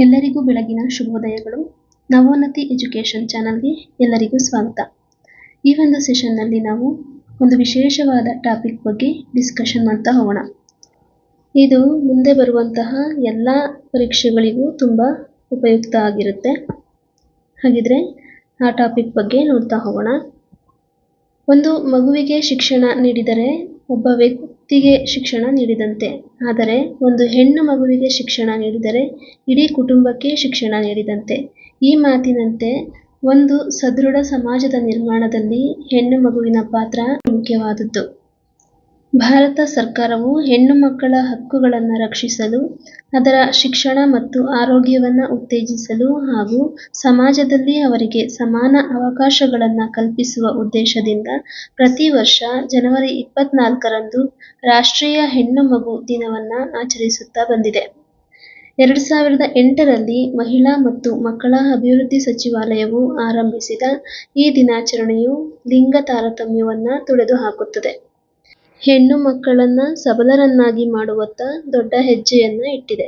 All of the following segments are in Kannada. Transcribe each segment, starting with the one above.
ಎಲ್ಲರಿಗೂ ಬೆಳಗಿನ ಶುಭೋದಯಗಳು. ನವೋನ್ನತಿ ಎಜುಕೇಷನ್ ಚಾನಲ್ಗೆ ಎಲ್ಲರಿಗೂ ಸ್ವಾಗತ. ಈ ಒಂದು ಸೆಷನ್ನಲ್ಲಿ ನಾವು ಒಂದು ವಿಶೇಷವಾದ ಟಾಪಿಕ್ ಬಗ್ಗೆ ಡಿಸ್ಕಷನ್ ಮಾಡ್ತಾ ಹೋಗೋಣ. ಇದು ಮುಂದೆ ಬರುವಂತಹ ಎಲ್ಲ ಪರೀಕ್ಷೆಗಳಿಗೂ ತುಂಬ ಉಪಯುಕ್ತ ಆಗಿರುತ್ತೆ. ಹಾಗಿದ್ರೆ ಆ ಟಾಪಿಕ್ ಬಗ್ಗೆ ನೋಡ್ತಾ ಹೋಗೋಣ. ಒಂದು ಮಗುವಿಗೆ ಶಿಕ್ಷಣ ನೀಡಿದರೆ ಒಬ್ಬ ವ್ಯಕ್ತಿಗೆ ಶಿಕ್ಷಣ ನೀಡಿದಂತೆ, ಆದರೆ ಒಂದು ಹೆಣ್ಣು ಮಗುವಿಗೆ ಶಿಕ್ಷಣ ನೀಡಿದರೆ ಇಡೀ ಕುಟುಂಬಕ್ಕೆ ಶಿಕ್ಷಣ ನೀಡಿದಂತೆ. ಈ ಮಾತಿನಂತೆ ಒಂದು ಸದೃಢ ಸಮಾಜದ ನಿರ್ಮಾಣದಲ್ಲಿ ಹೆಣ್ಣು ಮಗುವಿನ ಪಾತ್ರ ಮುಖ್ಯವಾದದ್ದು. ಭಾರತ ಸರ್ಕಾರವು ಹೆಣ್ಣು ಮಕ್ಕಳ ಹಕ್ಕುಗಳನ್ನು ರಕ್ಷಿಸಲು, ಅದರ ಶಿಕ್ಷಣ ಮತ್ತು ಆರೋಗ್ಯವನ್ನು ಉತ್ತೇಜಿಸಲು ಹಾಗೂ ಸಮಾಜದಲ್ಲಿ ಅವರಿಗೆ ಸಮಾನ ಅವಕಾಶಗಳನ್ನು ಕಲ್ಪಿಸುವ ಉದ್ದೇಶದಿಂದ ಪ್ರತಿ ವರ್ಷ ಜನವರಿ 24ರಂದು ರಾಷ್ಟ್ರೀಯ ಹೆಣ್ಣು ಮಗು ದಿನವನ್ನು ಆಚರಿಸುತ್ತಾ ಬಂದಿದೆ. 2008ರಲ್ಲಿ ಮಹಿಳಾ ಮತ್ತು ಮಕ್ಕಳ ಅಭಿವೃದ್ಧಿ ಸಚಿವಾಲಯವು ಆರಂಭಿಸಿದ ಈ ದಿನಾಚರಣೆಯು ಲಿಂಗ ತಾರತಮ್ಯವನ್ನು ತೊಡೆದುಹಾಕುತ್ತದೆ. ಹೆಣ್ಣು ಮಕ್ಕಳನ್ನ ಸಬಲರನ್ನಾಗಿ ಮಾಡುವತ್ತ ದೊಡ್ಡ ಹೆಜ್ಜೆಯನ್ನ ಇಟ್ಟಿದೆ.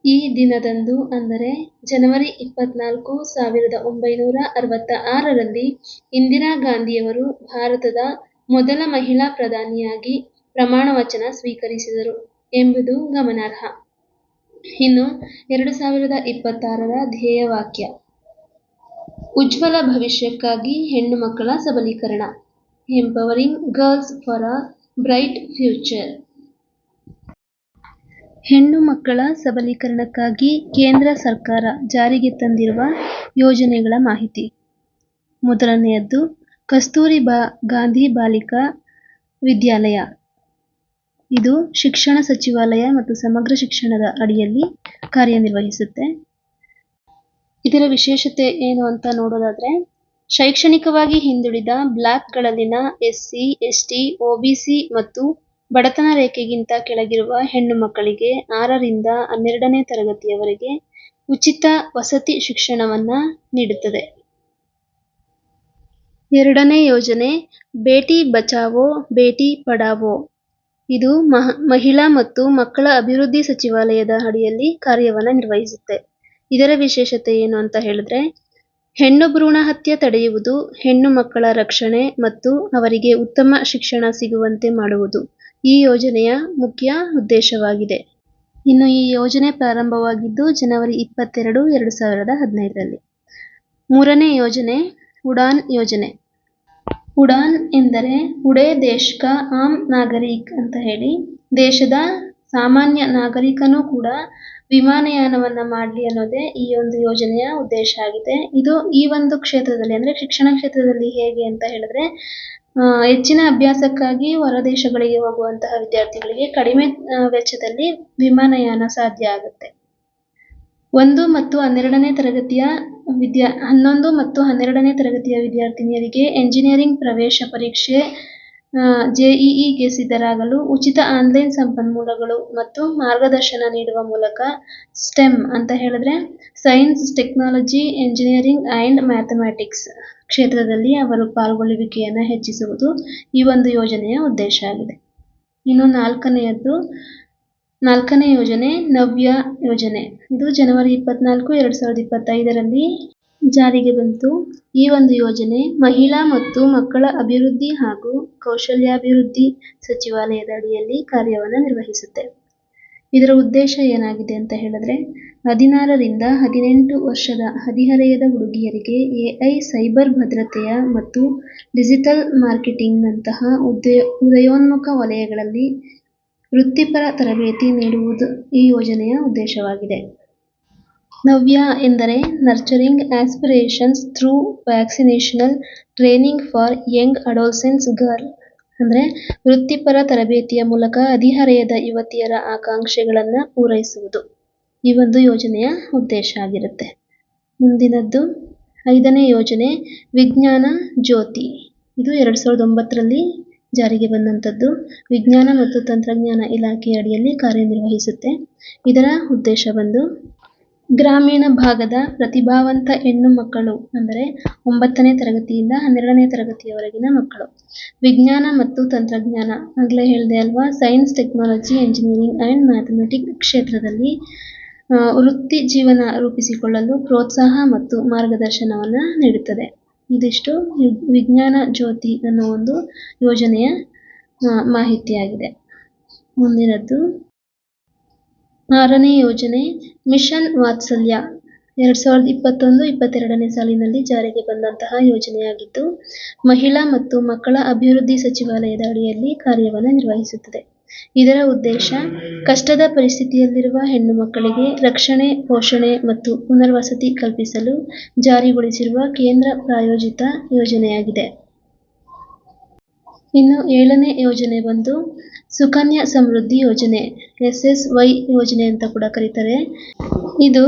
ಈ ದಿನದಂದು ಅಂದರೆ ಜನವರಿ 24, 1966ರಲ್ಲಿ ಇಂದಿರಾ ಗಾಂಧಿಯವರು ಭಾರತದ ಮೊದಲ ಮಹಿಳಾ ಪ್ರಧಾನಿಯಾಗಿ ಪ್ರಮಾಣ ವಚನ ಸ್ವೀಕರಿಸಿದರು ಎಂಬುದು ಗಮನಾರ್ಹ. ಇನ್ನು 2026ರ ಧ್ಯೇಯವಾಕ್ಯ ಉಜ್ವಲ ಭವಿಷ್ಯಕ್ಕಾಗಿ ಹೆಣ್ಣು ಮಕ್ಕಳ ಸಬಲೀಕರಣ, empowering girls for a bright future. ಹೆಣ್ಣು ಮಕ್ಕಳ ಸಬಲೀಕರಣಕ್ಕಾಗಿ ಕೇಂದ್ರ ಸರ್ಕಾರ ಜಾರಿಗೆ ತಂದಿರುವ ಯೋಜನೆಗಳ ಮಾಹಿತಿ. ಮೊದಲನೆಯದ್ದು ಕಸ್ತೂರಿ ಗಾಂಧಿ ಬಾಲಿಕಾ ವಿದ್ಯಾಲಯ. ಇದು ಶಿಕ್ಷಣ ಸಚಿವಾಲಯ ಮತ್ತು ಸಮಗ್ರ ಶಿಕ್ಷಣದ ಅಡಿಯಲ್ಲಿ ಕಾರ್ಯನಿರ್ವಹಿಸುತ್ತೆ. ಇದರ ವಿಶೇಷತೆ ಏನು ಅಂತ ನೋಡೋದಾದ್ರೆ, ಶೈಕ್ಷಣಿಕವಾಗಿ ಹಿಂದುಳಿದ ಬ್ಲಾಕ್ಗಳಲ್ಲಿನ SC, ST, OBC ಮತ್ತು ಬಡತನ ರೇಖೆಗಿಂತ ಕೆಳಗಿರುವ ಹೆಣ್ಣು ಮಕ್ಕಳಿಗೆ 6ರಿಂದ 12ನೇ ತರಗತಿಯವರೆಗೆ ಉಚಿತ ವಸತಿ ಶಿಕ್ಷಣವನ್ನು ನೀಡುತ್ತದೆ. ಎರಡನೇ ಯೋಜನೆ ಬೇಟಿ ಬಚಾವೋ ಬೇಟಿ ಪಢಾವೋ. ಇದು ಮಹಿಳಾ ಮತ್ತು ಮಕ್ಕಳ ಅಭಿವೃದ್ಧಿ ಸಚಿವಾಲಯದ ಅಡಿಯಲ್ಲಿ ಕಾರ್ಯವನ್ನು ನಿರ್ವಹಿಸುತ್ತೆ. ಇದರ ವಿಶೇಷತೆ ಏನು ಅಂತ ಹೇಳಿದ್ರೆ, ಹೆಣ್ಣು ಭ್ರೂಣ ಹತ್ಯೆ ತಡೆಯುವುದು, ಹೆಣ್ಣು ಮಕ್ಕಳ ರಕ್ಷಣೆ ಮತ್ತು ಅವರಿಗೆ ಉತ್ತಮ ಶಿಕ್ಷಣ ಸಿಗುವಂತೆ ಮಾಡುವುದು ಈ ಯೋಜನೆಯ ಮುಖ್ಯ ಉದ್ದೇಶವಾಗಿದೆ. ಇನ್ನು ಈ ಯೋಜನೆ ಪ್ರಾರಂಭವಾಗಿದ್ದು ಜನವರಿ 22, 2015ರಲ್ಲಿ. ಮೂರನೇ ಯೋಜನೆ ಉಡಾನ್ ಯೋಜನೆ. ಉಡಾನ್ ಎಂದರೆ ಉಡೇ ದೇಶ್ ಕಾ ಆಮ್ ನಾಗರಿಕ್ ಅಂತ ಹೇಳಿ, ದೇಶದ ಸಾಮಾನ್ಯ ನಾಗರಿಕನೂ ಕೂಡ ವಿಮಾನಯಾನವನ್ನು ಮಾಡಲಿ ಅನ್ನೋದೇ ಈ ಒಂದು ಯೋಜನೆಯ ಉದ್ದೇಶ ಆಗಿದೆ. ಇದು ಈ ಒಂದು ಕ್ಷೇತ್ರದಲ್ಲಿ ಅಂದರೆ ಶಿಕ್ಷಣ ಕ್ಷೇತ್ರದಲ್ಲಿ ಹೇಗೆ ಅಂತ ಹೇಳಿದ್ರೆ, ಹೆಚ್ಚಿನ ಅಭ್ಯಾಸಕ್ಕಾಗಿ ಹೊರ ದೇಶಗಳಿಗೆ ಹೋಗುವಂತಹ ವಿದ್ಯಾರ್ಥಿಗಳಿಗೆ ಕಡಿಮೆ ವೆಚ್ಚದಲ್ಲಿ ವಿಮಾನಯಾನ ಸಾಧ್ಯ ಆಗುತ್ತೆ. 11 ಮತ್ತು 12ನೇ ತರಗತಿಯ ವಿದ್ಯಾರ್ಥಿನಿಯರಿಗೆ ಎಂಜಿನಿಯರಿಂಗ್ ಪ್ರವೇಶ ಪರೀಕ್ಷೆ JEEಗೆ ಸಿದ್ಧರಾಗಲು ಉಚಿತ ಆನ್ಲೈನ್ ಸಂಪನ್ಮೂಲಗಳು ಮತ್ತು ಮಾರ್ಗದರ್ಶನ ನೀಡುವ ಮೂಲಕ STEM ಅಂತ ಹೇಳಿದ್ರೆ science, technology, engineering and mathematics ಕ್ಷೇತ್ರದಲ್ಲಿ ಅವರು ಪಾಲ್ಗೊಳ್ಳುವಿಕೆಯನ್ನು ಹೆಚ್ಚಿಸುವುದು ಈ ಒಂದು ಯೋಜನೆಯ ಉದ್ದೇಶ ಆಗಿದೆ. ಇನ್ನು ನಾಲ್ಕನೇ ಯೋಜನೆ ನವ್ಯ ಯೋಜನೆ. ಇದು ಜನವರಿ 24, 2025ರಲ್ಲಿ ಜಾರಿಗೆ ಬಂತು. ಈ ಒಂದು ಯೋಜನೆ ಮಹಿಳಾ ಮತ್ತು ಮಕ್ಕಳ ಅಭಿವೃದ್ಧಿ ಹಾಗೂ ಕೌಶಲ್ಯಾಭಿವೃದ್ಧಿ ಸಚಿವಾಲಯದ ಅಡಿಯಲ್ಲಿ ಕಾರ್ಯವನ್ನು ನಿರ್ವಹಿಸುತ್ತೆ. ಇದರ ಉದ್ದೇಶ ಏನಾಗಿದೆ ಅಂತ ಹೇಳಿದ್ರೆ, 16ರಿಂದ 18 ವರ್ಷದ ಹದಿಹರೆಯದ ಹುಡುಗಿಯರಿಗೆ AI, ಸೈಬರ್ ಭದ್ರತೆಯ ಮತ್ತು ಡಿಜಿಟಲ್ ಮಾರ್ಕೆಟಿಂಗ್ನಂತಹ ಉದಯೋನ್ಮುಖ ವಲಯಗಳಲ್ಲಿ ವೃತ್ತಿಪರ ತರಬೇತಿ ನೀಡುವುದು ಈ ಯೋಜನೆಯ ಉದ್ದೇಶವಾಗಿದೆ. ನವ್ಯ ಎಂದರೆ nurturing aspirations through vocational training for young adolescents girl. ಅಂದರೆ ವೃತ್ತಿಪರ ತರಬೇತಿಯ ಮೂಲಕ ಹದಿಹರೆಯದ ಯುವತಿಯರ ಆಕಾಂಕ್ಷೆಗಳನ್ನು ಪೂರೈಸುವುದು ಈ ಒಂದು ಯೋಜನೆಯ ಉದ್ದೇಶ ಆಗಿರುತ್ತೆ. ಮುಂದಿನದ್ದು 5ನೇ ಯೋಜನೆ ವಿಜ್ಞಾನ ಜ್ಯೋತಿ. ಇದು 2009ರಲ್ಲಿ ಜಾರಿಗೆ ಬಂದಂಥದ್ದು. ವಿಜ್ಞಾನ ಮತ್ತು ತಂತ್ರಜ್ಞಾನ ಇಲಾಖೆಯ ಅಡಿಯಲ್ಲಿ ಕಾರ್ಯನಿರ್ವಹಿಸುತ್ತೆ. ಇದರ ಉದ್ದೇಶ ಬಂದು ಗ್ರಾಮೀಣ ಭಾಗದ ಪ್ರತಿಭಾವಂತ ಹೆಣ್ಣು ಮಕ್ಕಳು ಅಂದರೆ 9ನೇ ತರಗತಿಯಿಂದ 12ನೇ ತರಗತಿಯವರೆಗಿನ ಮಕ್ಕಳು ವಿಜ್ಞಾನ ಮತ್ತು ತಂತ್ರಜ್ಞಾನ, ಆಗಲೇ ಹೇಳಿದೆ ಅಲ್ವಾ, science, technology, engineering and mathematics ಕ್ಷೇತ್ರದಲ್ಲಿ ವೃತ್ತಿ ಜೀವನ ರೂಪಿಸಿಕೊಳ್ಳಲು ಪ್ರೋತ್ಸಾಹ ಮತ್ತು ಮಾರ್ಗದರ್ಶನವನ್ನು ನೀಡುತ್ತದೆ. ಇದಿಷ್ಟು ವಿಜ್ಞಾನ ಜ್ಯೋತಿ ಅನ್ನೋ ಒಂದು ಯೋಜನೆಯ ಮಾಹಿತಿಯಾಗಿದೆ. ಮುಂದಿನದ್ದು 6ನೇ ಯೋಜನೆ ಮಿಷನ್ ವಾತ್ಸಲ್ಯ 2021-22ನೇ ಸಾಲಿನಲ್ಲಿ ಜಾರಿಗೆ ಬಂದಂತಹ ಯೋಜನೆಯಾಗಿದ್ದು, ಮಹಿಳಾ ಮತ್ತು ಮಕ್ಕಳ ಅಭಿವೃದ್ಧಿ ಸಚಿವಾಲಯದ ಅಡಿಯಲ್ಲಿ ಕಾರ್ಯವನ್ನು ನಿರ್ವಹಿಸುತ್ತದೆ. ಇದರ ಉದ್ದೇಶ ಕಷ್ಟದ ಪರಿಸ್ಥಿತಿಯಲ್ಲಿರುವ ಹೆಣ್ಣು ಮಕ್ಕಳಿಗೆ ರಕ್ಷಣೆ, ಪೋಷಣೆ ಮತ್ತು ಪುನರ್ವಸತಿ ಕಲ್ಪಿಸಲು ಜಾರಿಗೊಳಿಸಿರುವ ಕೇಂದ್ರ ಪ್ರಾಯೋಜಿತ ಯೋಜನೆಯಾಗಿದೆ. ಇನ್ನು 7ನೇ ಯೋಜನೆ ಬಂದು ಸುಕನ್ಯಾ ಸಮೃದ್ಧಿ ಯೋಜನೆ SSY ಯೋಜನೆ ಅಂತ ಕೂಡ ಕರೀತಾರೆ. ಇದು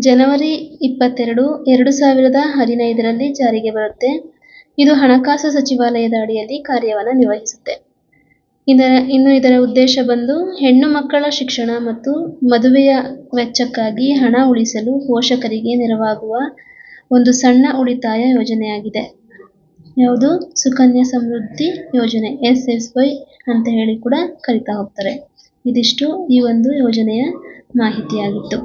ಜನವರಿ 22, 2015ರಲ್ಲಿ ಜಾರಿಗೆ ಬರುತ್ತೆ. ಇದು ಹಣಕಾಸು ಸಚಿವಾಲಯದ ಅಡಿಯಲ್ಲಿ ಕಾರ್ಯವನ್ನು ನಿರ್ವಹಿಸುತ್ತೆ. ಇದರ ಉದ್ದೇಶ ಬಂದು ಹೆಣ್ಣು ಮಕ್ಕಳ ಶಿಕ್ಷಣ ಮತ್ತು ಮದುವೆಯ ವೆಚ್ಚಕ್ಕಾಗಿ ಹಣ ಉಳಿಸಲು ಪೋಷಕರಿಗೆ ನೆರವಾಗುವ ಒಂದು ಸಣ್ಣ ಉಳಿತಾಯ ಯೋಜನೆಯಾಗಿದೆ. ಯಾವುದು? ಸುಕನ್ಯಾ ಸಮೃದ್ಧಿ ಯೋಜನೆ SSY ಅಂತ ಹೇಳಿ ಕೂಡ ಕರಿತಾ ಹೋಗ್ತಾರೆ. ಇದಿಷ್ಟು ಈ ಒಂದು ಯೋಜನೆಯ ಮಾಹಿತಿಯಾಗಿತ್ತು.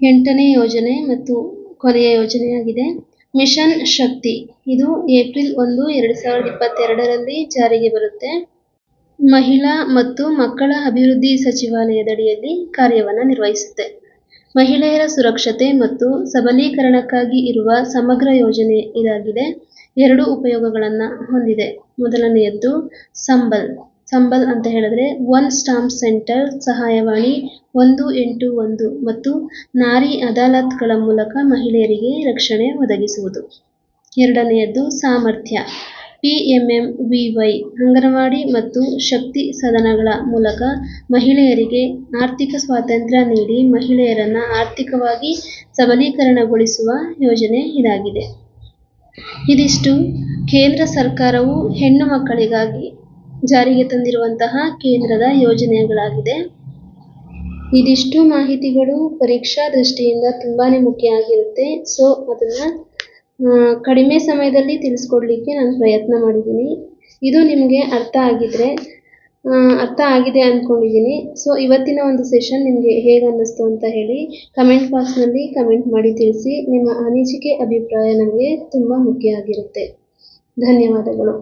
8ನೇ ಯೋಜನೆ ಮತ್ತು ಕೊನೆಯ ಯೋಜನೆಯಾಗಿದೆ ಮಿಷನ್ ಶಕ್ತಿ. ಇದು ಏಪ್ರಿಲ್ 1, 2022ರಲ್ಲಿ ಜಾರಿಗೆ ಬರುತ್ತೆ. ಮಹಿಳಾ ಮತ್ತು ಮಕ್ಕಳ ಅಭಿವೃದ್ಧಿ ಸಚಿವಾಲಯದಡಿಯಲ್ಲಿ ಕಾರ್ಯವನ್ನು ನಿರ್ವಹಿಸುತ್ತೆ. ಮಹಿಳೆಯರ ಸುರಕ್ಷತೆ ಮತ್ತು ಸಬಲೀಕರಣಕ್ಕಾಗಿ ಇರುವ ಸಮಗ್ರ ಯೋಜನೆ ಇದಾಗಿದೆ. 2 ಉಪಯೋಗಗಳನ್ನು ಹೊಂದಿದೆ. ಮೊದಲನೆಯದ್ದು ಸಂಬಲ್ ಅಂತ ಹೇಳಿದ್ರೆ ಒನ್ ಸ್ಟಾಪ್ ಸೆಂಟರ್ ಸಹಾಯವಾಣಿ 181 ಮತ್ತು ನಾರಿ ಅದಾಲತ್ಗಳ ಮೂಲಕ ಮಹಿಳೆಯರಿಗೆ ರಕ್ಷಣೆ ಒದಗಿಸುವುದು. ಎರಡನೆಯದ್ದು ಸಾಮರ್ಥ್ಯ PMMVY ಅಂಗನವಾಡಿ ಮತ್ತು ಶಕ್ತಿ ಸದನಗಳ ಮೂಲಕ ಮಹಿಳೆಯರಿಗೆ ಆರ್ಥಿಕ ಸ್ವಾತಂತ್ರ್ಯ ನೀಡಿ ಮಹಿಳೆಯರನ್ನು ಆರ್ಥಿಕವಾಗಿ ಸಬಲೀಕರಣಗೊಳಿಸುವ ಯೋಜನೆ ಇದಾಗಿದೆ. ಇದಿಷ್ಟು ಕೇಂದ್ರ ಸರ್ಕಾರವು ಹೆಣ್ಣು ಮಕ್ಕಳಿಗಾಗಿ ಜಾರಿಗೆ ತಂದಿರುವಂತಹ ಕೇಂದ್ರದ ಯೋಜನೆಗಳಾಗಿದೆ. ಇದಿಷ್ಟು ಮಾಹಿತಿಗಳು ಪರೀಕ್ಷಾ ದೃಷ್ಟಿಯಿಂದ ತುಂಬಾನೇ ಮುಖ್ಯ ಆಗಿರುತ್ತೆ. ಸೊ ಅದನ್ನು ಕಡಿಮೆ ಸಮಯದಲ್ಲಿ ತಿಳಿಸ್ಕೊಡ್ಲಿಕ್ಕೆ ನಾನು ಪ್ರಯತ್ನ ಮಾಡಿದ್ದೀನಿ. ಇದು ನಿಮಗೆ ಅರ್ಥ ಆಗಿದೆ ಅಂದ್ಕೊಂಡಿದ್ದೀನಿ. ಸೊ ಇವತ್ತಿನ ಒಂದು ಸೆಷನ್ ನಿಮಗೆ ಹೇಗೆ ಅನ್ನಿಸ್ತು ಅಂತ ಹೇಳಿ ಕಮೆಂಟ್ ಬಾಕ್ಸ್ನಲ್ಲಿ ಕಮೆಂಟ್ ಮಾಡಿ ತಿಳಿಸಿ. ನಿಮ್ಮ ಅನಿಸಿಕೆ ಅಭಿಪ್ರಾಯ ನನಗೆ ತುಂಬ ಮುಖ್ಯ ಆಗಿರುತ್ತೆ. ಧನ್ಯವಾದಗಳು.